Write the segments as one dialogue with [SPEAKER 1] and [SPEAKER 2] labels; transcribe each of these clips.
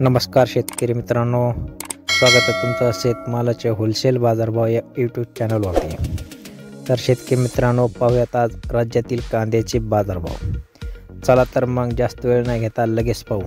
[SPEAKER 1] नमस्कार शेतकरी मित्रांनो, स्वागत आहे तुमचं शेतमालाचे होलसेल बाजारभाव या यूट्यूब चॅनलवरती। तर शेतकरी मित्रांनो, पाहूयात आज राज्यातील कांद्याचे बाजारभाव। चला तर मग जास्त वेळ न घेता लगेच पाहू।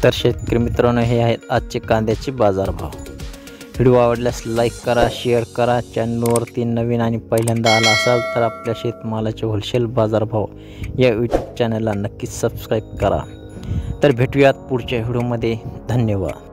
[SPEAKER 1] तर शेतकरी मित्रांनो, हे आहेत आजचे कांद्याचे बाजारभाव। व्हिडिओ आवडल्यास लाईक करा, शेअर करा। चॅनलवरती नवीन आणि पहिल्यांदा आला असाल तर आपल्या शेतमालाचे होलसेल बाजारभाव या यूट्यूब चॅनलला नक्कीच सबस्क्राईब करा। तर भेटूयात पुढच्या व्हिडिओमध्ये। धन्यवाद।